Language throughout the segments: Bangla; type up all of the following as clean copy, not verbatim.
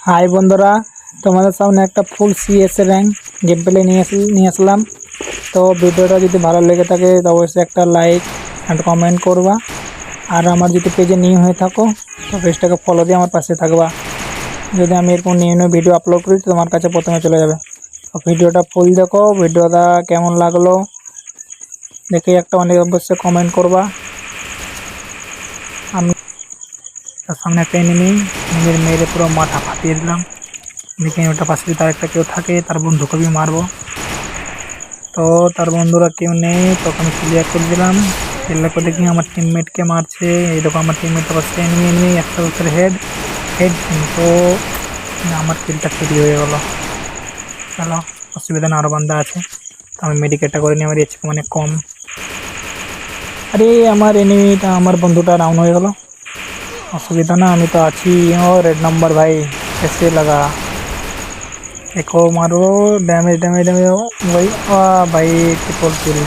হাই বন্ধুরা, তোমাদের সামনে একটা ফুল সিএস র্যাঙ্ক গেম প্লে নিয়ে আসলাম। তো ভিডিওটা যদি ভালো লেগে থাকে তো অবশ্যই একটা লাইক অ্যান্ড কমেন্ট করবা। আর আমার যদি পেজে নিউ হয়ে থাকো তো পেজটাকে ফলো দিয়ে আমার পাশে থাকবা। যদি আমি এরকম নিউ নিউ ভিডিও আপলোড করি তো তোমার কাছে প্রথমে চলে যাবে। তো ভিডিওটা ফুল দেখো, ভিডিওটা কেমন লাগলো দেখে একটা অনেক অবশ্যই কমেন্ট করবা। আমি তার সামনে একটা এনিমি মেরে পুরো মাথা ফাটিয়ে দিলাম। দেখে ওটা পাশে যদি তার একটা কেউ থাকে তার বন্ধুকে আমি মারবো। তো তার বন্ধুরা কেউ নেই, তখন আমি ক্লিয়ার করে দিলাম। ক্লিয়ার করে দেখি আমার টিমমেটকে মারছে। এই দেখো আমার টিমমেট পাশে এনিমি একটা উপরে হেড হেড কিন্তু আমার কিলটা চুরি হয়ে গেলো। চলো, অসুবিধা না, আরও বান্দা আছে। তো আমি মেডিকেটটা করে নিই, আমার এইচপি অনেক কম। আরে আমার এনিমিটা, আমার বন্ধুটা ডাউন হয়ে গেলো। অসুবিধা না, আমি তো আছি। ও रेड नंबर भाई कैसे लगा? देखो मारो, डैमेज डैमेज डैमेज भाई। भाई ट्रिपल किल।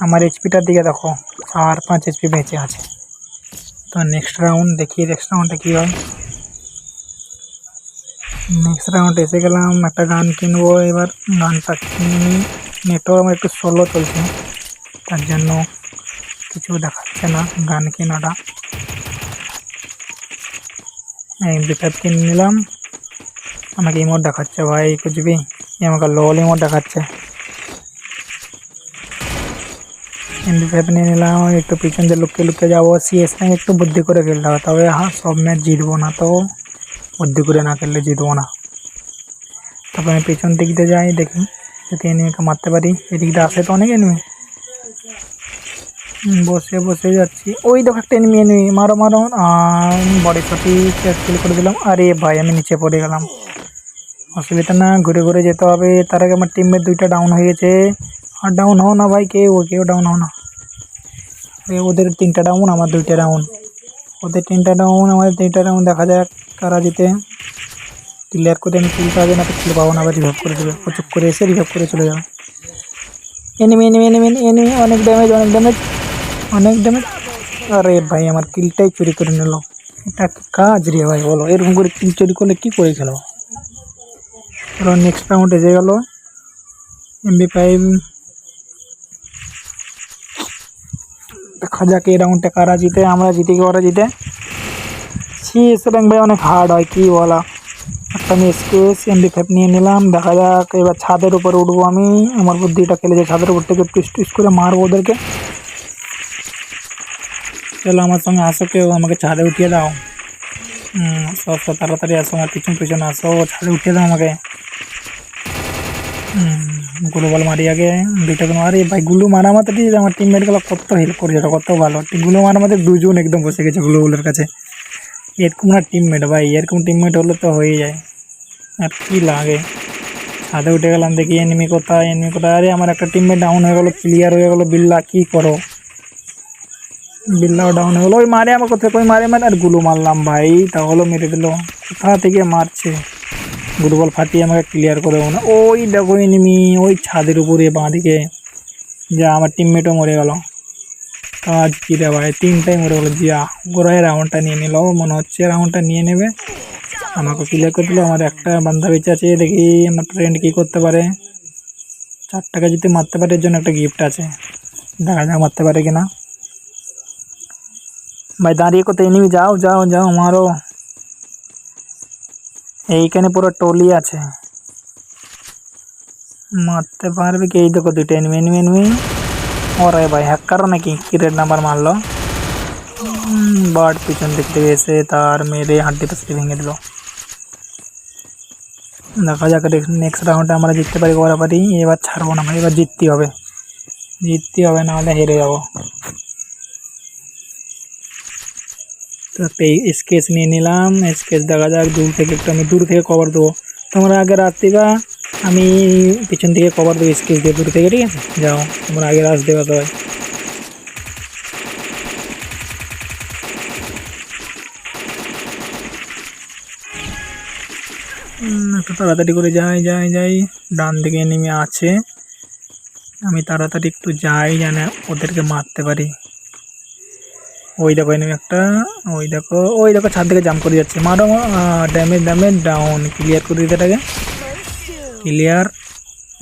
আমার এইচপিটার দিকে দেখো, 4-5 এইচপি বেঁচে আছে। তো নেক্সট রাউন্ড দেখি, নেক্সট রাউন্ডে কী হয়। নেক্সট রাউন্ডে এসে গেলাম, একটা গান কিনবো। এবার গানটা কিনে নিই। নেটওয়ার্ক আমার একটু স্লো চলছে, তার জন্য কিছু দেখাচ্ছে না গান কেনাটা। MP5 কিনে নিলাম। আমাকে ইমোট দেখাচ্ছে ভাই, কুচবি আমাকে লোল ইমোট দেখাচ্ছে। MP5 নিয়ে নিলাম। একটু পিছন দিয়ে লুকিয়ে লুকিয়ে যাবো। সিএস র্যাঙ্ক একটু বুদ্ধি করে খেলতে হবে, তবে হ্যাঁ সব ম্যাচ জিতবো না, তো বুদ্ধি করে না খেললে জিতবো না। তারপরে আমি পিছন দিক দিয়ে যাই, দেখি যদি এনিমিকে মারতে পারি। এদিক দিয়ে আসে তো অনেক এনিমি, বসে বসে যাচ্ছি। ওই দেখো একটা এনিমি, মারো মারো। বডি শটি কিল করে দিলাম। আরে ভাই আমি নিচে পড়ে গেলাম। অসুবিধা না, ঘুরে ঘুরে যেতে হবে। তার আগে আমার টিমমেট দুইটা ডাউন হয়ে গেছে। আর ডাউন হও না ভাই, কেউ ডাউন হও না। ওদের 3টা ডাউন, আমার 2টা ডাউন। ওদের 3টা ডাউন, আমাদের 3টা ডাউন। দেখা যাক কারা জিতে। ক্লিয়ার করে আমি কিলটা আগে না তো কিল পাবো না, আবার রিভাইভ করে দেবে। ও চুপ করে এসে রিভাইভ করে চলে যাবে। এনিমি এনিমি এনিমি এনিমি, অনেক ড্যামেজ অনেক ড্যামেজ অনেক ড্যামেজ। আরে ভাই আমার কিলটাই চুরি করে নিল। এটা কি কাজ রে ভাই, বলো এরকম করে কিল চুরি করলে কী করে খেলো। চলো নেক্সট রাউন্ড এসে গেল। MP5 দেখা যাক এই রাউন্ডটা কারা জিতে, আমরা জিতে কি ওরা জিতে। সিএস র্যাঙ্ক ভাই অনেক হার্ড হয়, কি বলা। একটা আমি এসকেস MP5 নিয়ে নিলাম। দেখা যাক এবার ছাদের উপরে উঠবো আমি। আমার বুদ্ধিটা খেলেছে, ছাদের উপর থেকে টুইস্ট টুইস্ট করে মারবো ওদেরকে। চলো আমার সঙ্গে আসো, কেউ আমাকে ছাদে উঠিয়ে দাও। সব তাড়াতাড়ি আসো, আমার পিছন পিছনে আসো, ছাদে উঠিয়ে দাও আমাকে। গুলো বল মারি আগে, দুইটা গুলো। আরে ভাই গুলো মারা মাত্র আমার টিমমেটগুলো কত হেল্প করে যেত, কত ভালো। গুলো মারা মাত্র দুজন একদম বসে গেছে গুলোগুলোর কাছে। এরকম না টিমমেট ভাই, এরকম টিমমেট হলে তো হয়ে যায়। আর কি লাগে। ছাদে উঠে গেলাম, দেখি এনিমি কোথায় এনিমি কোথায়। আরে আমার একটা টিমমেট ডাউন হয়ে গেলো, ক্লিয়ার হয়ে গেলো। বিল্লা কি করো, বিল্লাও ডাউন হয়ে গেলো। ওই মারে আমার কোথায়, কই মারে আর গুলো মারলাম ভাই, তাহলে মেরে দিল। কোথা থেকে মারছে। ফুটবল ফাটিয়ে আমাকে ক্লিয়ার করেও না। ওই দেখো এনিমি ওই ছাদের উপরে বাঁ দিকে। যা আমার টিমমেটও মরে গেল। কাজ কী রে ভাই, 3টাই মরে গেলো। জিয়া ওরাই রাউন্ডটা নিয়ে নিল, মনে হচ্ছে রাউন্ডটা নিয়ে নেবে। আমাকে ক্লিয়ার করে দিল। আমার একটা বান্ধা বেঁচে আছে, দেখি আমার ফ্রেন্ড কী করতে পারে। 4 টাকা যদি মারতে পারে এর জন্য একটা গিফট আছে, দেখা যাক মারতে পারে কিনা। ভাই দাঁড়িয়ে কোথায় এনিমি, যাও যাও যাও মারো। এইখানে পুরো টলি আছে, মারতে পারবে কি। এই দেখো 2টা এনিমি এনিমি এনিমি। ওরে ভাই হ্যাকার নাকি, কি রেড নাম্বার মারলো। বাট পিছন দিক থেকে এসে তার মেরে হাড্ডি পাসটি ভেঙে দিল। দেখা যাক নেক্সট রাউন্ডে আমরা জিততে পারি পারি। এবার ছাড়বো না ভাই, এবার জিততে হবে, জিততে হবে, নাহলে হেরে যাবো। তো একটা স্কেচ নিয়ে নিলাম। স্কেচ দেখা যাক দূর থেকে, একটু আমি দূর থেকে কভার দেবো। তোমরা আগে রাত দিবা, আমি পিছন থেকে কভার দেবো স্কেচ দিয়ে দূর থেকে, ঠিক আছে। যাও তোমরা আগে রাস দেবা সবাই। একটু তাড়াতাড়ি করে যাই যাই যাই। ডান দিকে নেমে আছে, আমি তাড়াতাড়ি একটু যাই যেন ওদেরকে মারতে পারি। ওই দেখো এনিমি একটা, ওই দেখো ছাদ থেকে জাম্প করে যাচ্ছে, মারো ড্যামেজ ড্যামেজ ডাউন, ক্লিয়ার করে দিতে এটাকে, ক্লিয়ার,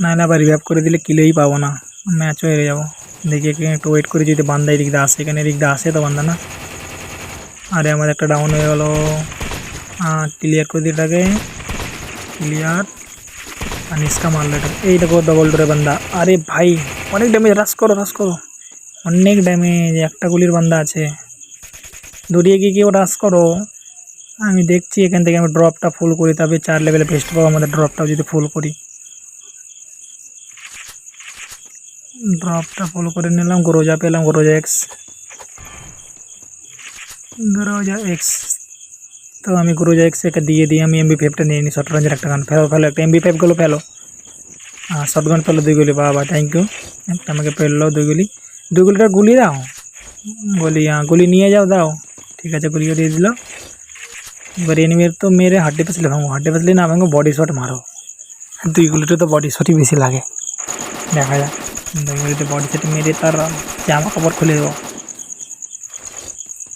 নাহলে আবার রিভাইভ করে দিলে কিলেই পাবো না, ম্যাচও হেরে যাবো। দেখি এখানে একটু ওয়েট করে যদি বান্দা এদিক দিয়ে আসে, এখানে এদিক দিয়ে আসে তো বান্দা না, আরে আমার একটা ডাউন হয়ে গেল, ক্লিয়ার করে দিই এটাকে, ক্লিয়ার, আর নিষ্কা মারলো এটা, এই দেখো ডবল ডোরে বান্দা, আরে ভাই অনেক ড্যামেজ, রাশ করো রাশ করো, অনেক ড্যামেজ, একটা গুলির বান্দা আছে, দৌড়িয়ে গিয়ে কেউ রাশ করো, আমি দেখছি এখান থেকে আমি ড্রপটা ফুল করি, তবে 4 লেভেলে বেস্ট পাবো আমাদের ড্রপটাও যদি ফুল করি, ড্রপটা ফুল করে নিলাম, গ্রোজা পেলাম, গ্রোজা এক্স, গ্রোজা এক্স, তো আমি গ্রোজা এক্স একে দিয়ে আমি MP5টা নিয়ে নিই, শর্ট রেঞ্জের একটা গান, ফেলো ফেলো একটা MP5 গুলো ফেলো, শর্ট গান পেলো 2 গুলি, বাবা থ্যাংক ইউ, একটা আমাকে পেলো 2 গুলি, 2 গুলিটা গুলি দাও, গুলি নিয়ে যাও দাও, ঠিক আছে গুলিও দিয়ে দিল, এবার এনিমির তো মেরে হাড্ডি পাসলে ভাঙো, হাড্ডি পাসলে না ভাঙো বডি শট মারো, 2 গুলিতে তো বডি শটই বেশি লাগে, দেখা যাক 2 গুলিতে বডি শট মেরে তার জামা কাপড় খুলে দেবো।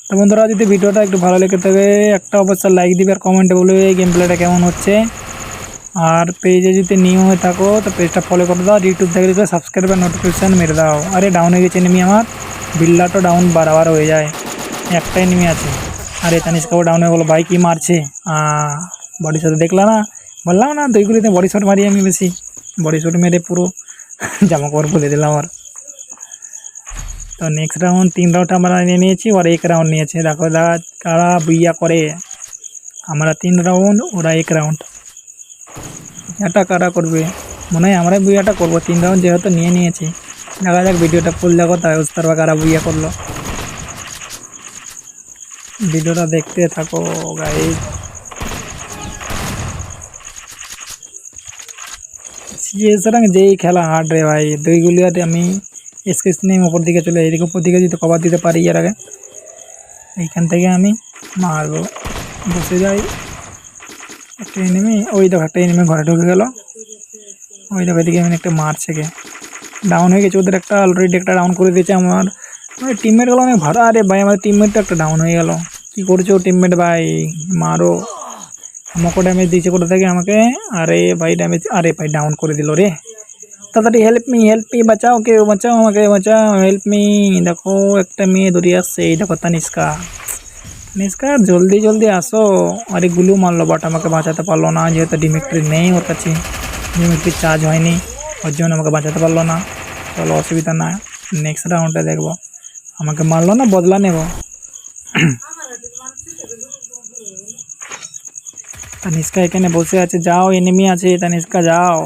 তো বন্ধুরা যদি ভিডিওটা একটু ভালো লেগে থাকে একটা অবশ্যই লাইক দিবে আর কমেন্টে বলবে এই গেম প্লেটা কেমন হচ্ছে, আর পেজে যদি নিউ হয়ে থাকো তো পেজটা ফলো করে দাও, আর ইউটিউব থেকে দেখলে সাবস্ক্রাইব আর নোটিফিকেশান মেরে দাও। আরে ডাউন হয়ে গেছে এনিমি আমার, বিল্লাটা ডাউন বারবার হয়ে যায়, একটা এনিমি আছে, আরে তানিষ্কাও ডাউন হয়ে গেলো, ভাই কি মারছে, বডি শট দেখলা না, বললাম না 2 গুলিতে বডি শট মারি আমি বেশি, বডি শট মেরে পুরো জামা কাপড় খুলে দিলাম আমার। তো নেক্সট রাউন্ড 3 রাউন্ড আমরা নিয়ে নিয়েছি, আর 1 রাউন্ড নিয়েছে, দেখো কারা বুইয়া করে, আমরা 3 রাউন্ড ওরা 1 রাউন্ড, এটা কারা করবে, মনে হয় আমরাই বুইয়াটা করবো, 3 রাউন্ড যেহেতু নিয়ে নিয়েছি, দেখা যাক ভিডিওটা ফুল দেখো তাই বুঝতে পারবা কারা বুইয়া করলো, ভিডিওটা দেখতে থাকো গাইস। সিএসরাং যেই খেলা হার্ড রে ভাই, 2 গুলিয়াতে আমি স্কেচ নিয়ে উপর দিকে চলে, এদিকে উপর দিকে যদি কভার দিতে পারি এর আগে, এইখান থেকে আমি মারবো, বসে যাই, একটা এনিমি, ওই দেখো একটা এনিমি ঘরে ঢুকে গেল, ওই দেখো এদিকে আমি একটা মারছে কে, ডাউন হয়ে গেছে ওদের একটা, অলরেডি একটা ডাউন করে দিয়েছে আমার টিমমেটগুলো অনেক ভালো, আরে ভাই আমার টিমমেটটা একটা ডাউন হয়ে গেল, কী করছো টিমমেট ভাই, মারো, আমাকে ড্যামেজ দিয়েছে কোথা থেকে আমাকে, আরে ভাই ড্যামেজ, আরে ভাই ডাউন করে দিল রে, তাড়াতাড়ি হেল্প মি বাঁচাও, কেউ বাঁচাও আমাকে, বাঁচাও হেল্প মি, দেখো একটা মেয়ে দৌড়িয়ে আসছে, এই দেখো তানিষ্কা, তানিষ্কা জলদি জলদি আসো, আরে গুলু মারলো বাট আমাকে বাঁচাতে পারলো না, যেহেতু ডিমিট্রি নেই ওর কাছে, ডিমিট্রি চার্জ হয়নি, ওর জন্য আমাকে বাঁচাতে পারলো না, চলো অসুবিধা না, নেক্সট রাউন্ডে দেখবো, আমাকে মারলো না বদলা নেব। তানিষ্কা এখানে বসে আছে, যাও এনিমি আছে, তানিষ্কা যাও,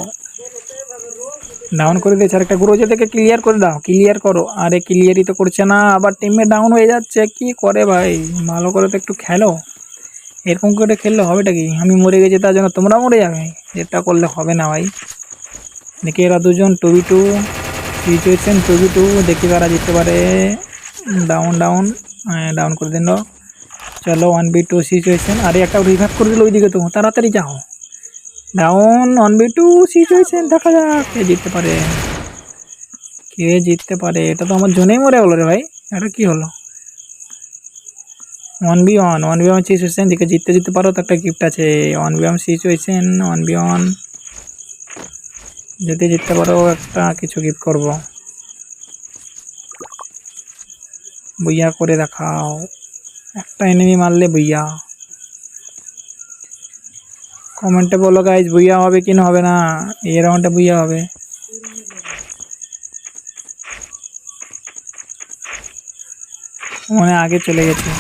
ডাউন করে দিয়েছে, আর একটা গ্রোজা থেকে ক্লিয়ার করে দাও, ক্লিয়ার করো, আরে ক্লিয়ারই তো করছে না, আবার টিমে ডাউন হয়ে যাচ্ছে, কি করে ভাই, ভালো করে তো একটু খেলো, এরকম করে খেললে হবেটা কি, আমি মরে গেছি তার জন্য তোমরা মরে যাবে, এটা করলে হবে না ভাই, দেখি এরা দুজন 2v2 সিচুয়েশন, 2v2 দেখি কারা জিততে পারে, ডাউন ডাউন, ডাউন করে দিন, চলো 1v2 সিচুয়েশন, আরে একটা রিভাইভ করে দিল ওইদিকে, তো তাড়াতাড়ি যাও, ডাউন 1v2 সিচুয়েশন, দেখা যাক কে জিততে পারে, কে জিততে পারে, এটা তো আমার জন্যই মরে গেলো রে ভাই, এটা কি হলো, 1v1 সিচুয়েশন, দিকে জিততে পারো তো একটা গিফট আছে, 1v1 সিচুয়েশন, 1v1 যদি জিততে পারো একটা কিছু গিফট করব, বুইয়া করে দেখাও, একটা এনিমি মারলে বুইয়া, কমেন্টে বলো গাইজ বুইয়া হবে কি না হবে না, এই রাউন্ডে বুইয়া হবে, মনে আগে চলে গেছে,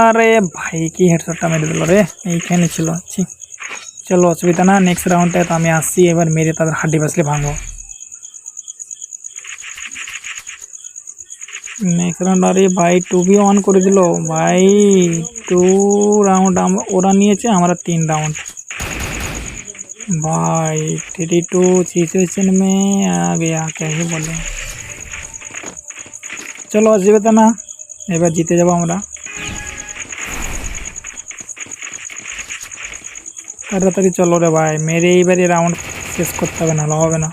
আরে ভাই কি হেডশটটা মেরে দিল রে, এইখানে ছিল, চলো অসুবিধা না, নেক্সট রাউন্ডে তো আমি আসছি, এবার মেরে তাদের হাড্ডি বাসলে ভাঙবো, নেক্সট রাউন্ড, আরে ভাই 2v1 করে দিল ভাই, 2 রাউন্ড ওরা নিয়েছে, আমরা 3 রাউন্ड भाई 32 सिचुएशन में आ गया, क्या ही बोले, चलो অসুবিধা না, এবার জিতে যাবো আমরা, তাড়াতাড়ি চলো রে ভাই, মেরে এইবারে রাউন্ড শেষ করতে হবে, না হবে না,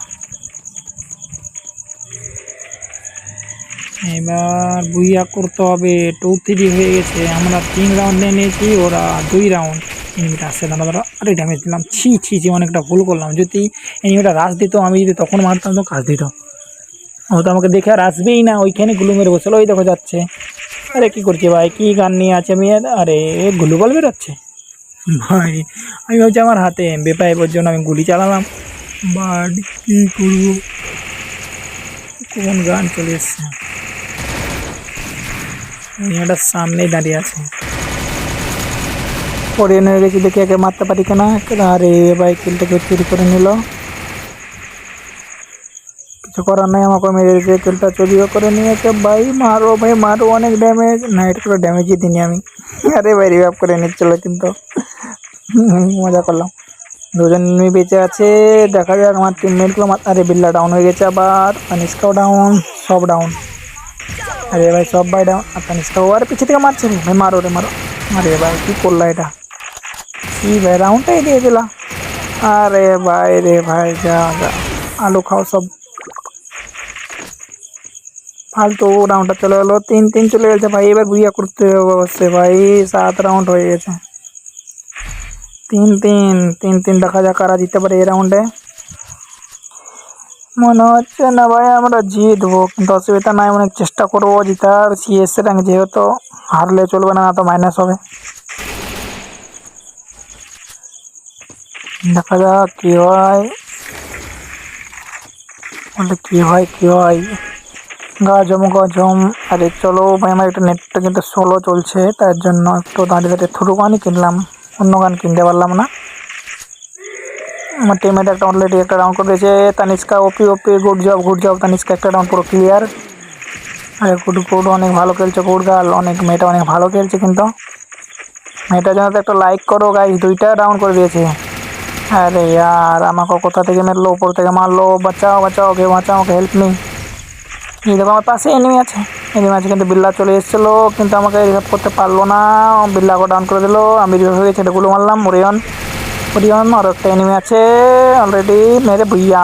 এবার বুইয়া করতে হবে। 2-3 হয়ে গেছে, আমরা 3 রাউন্ডে নিয়েছি, ওরা 2 রাউন্ড। এনিমিটা আসছে, দাঁড়া দাঁড়া, আরে ড্যামেজ দিলাম, ছি ছি ছি, অনেকটা ভুল করলাম। যদি এনিমিটা রাশ দিত, আমি যদি তখন মারতাম তো কাজ দিত। ও তো আমাকে দেখে আর আসবেই না, ওইখানে গুলু মেরে বসে, ওই দেখো যাচ্ছে। আরে কী করছি ভাই, কী গান নিয়ে আছে আমি? আরে গুলু বল বেরোচ্ছে ভাই। আমি ভাবছি আমার হাতে এমবি5 ওর জন্য আমি গুলি চালালাম, বাট কী করবো, কোন গান চলে এসছে। এটার সামনেই দাঁড়িয়ে আছে, পরে নিয়ে গেছি, দেখি একে মারতে পারি কিনা। আরে ভাই কিলটাকে চুরি করে নিল, কিছু করার নাই, আমাকে মেরে দিয়েছে, কিলটা চুরিও করে নিয়েছে। ভাই মারো ভাই মারো, অনেক ড্যামেজ। না, এটা কোনো ড্যামেজই দিইনি আমি। আরে ভাই রিভাইভ করে নিচ্ছিল কিন্তু মজা করলাম। দুজন এনিমি বেঁচে আছে, দেখা যাক আমার টিমমেটগুলো। আরে বিল্লা ডাউন হয়ে গেছে আবার, তানিস্কাও ডাউন, সব ডাউন। আরে ভাই সব ভাই ডাউন, আর তানিস্কাও আরে পিছিয়ে থেকে মারছে রে ভাই, মারো রে মারো। আরে ভাই কী করলা এটা, কি ভাই রাউন্ডটাই দিয়ে দিলা। আরে ভাই রে ভাই, যা যা, আলু খাও সব, ফালতু রাউন্ডটা চলে গেলো। 3-3 চলে গেছে ভাই, এবার বুইয়া করতে হবে অবশ্যই ভাই। 7 রাউন্ড হয়ে গেছে, 3-3 দেখা যাক কারা জিততে পারে এই রাউন্ডে। মনে হচ্ছে না ভাই আমরা জিতবো, কিন্তু অসুবিধা নাই, অনেক চেষ্টা করবো জিতার। সিএস র্যাঙ্ক যেহেতু, হারলে চলবে না, না তো মাইনাস হবে। দেখা যাক কী হয়, বলতে কী হয় কী হয়। গজম গজম। আরে চলো ভাই, আমার একটা নেটটা কিন্তু স্লো চলছে, তার জন্য একটু দাঁড়িয়ে দাঁড়িয়ে থ্রু গানই কিনলাম, অন্য গান কিনতে পারলাম না। আমার টিমমেট একটা অলরেডি একটা রাউন্ড করে দিয়েছে। তানিস্কা ওপি ওপি, গুড জব তানিস্কা, একটা রাউন্ড পুরো ক্লিয়ার। আরে গুড গুড, অনেক ভালো খেলছে গুড গার্ল, অনেক মেয়েটা অনেক ভালো খেলছে কিন্তু। মেয়েটার জন্য তো একটা লাইক করো গাইস, 2টা রাউন্ড করে দিয়েছে। আরে ইয়ার, আমাকে কোথা থেকে মেরলো, উপর থেকে মারলো, বাঁচাও বাঁচাও, ওকে বাঁচাও, ওকে হেল্প মি। এই দেখো আমার পাশে এনিমি আছে, কিন্তু বিল্লা চলে এসেছিলো, কিন্তু আমাকে রিভাইভ করতে পারলো না। বিল্লাকে ডাউন করে দিল, আমি রিভাইভ হয়ে গেছি, এটা গুলো মারলাম। ওরিয়ন, আর একটা এনিমি আছে অলরেডি, মেরে ভুইয়া।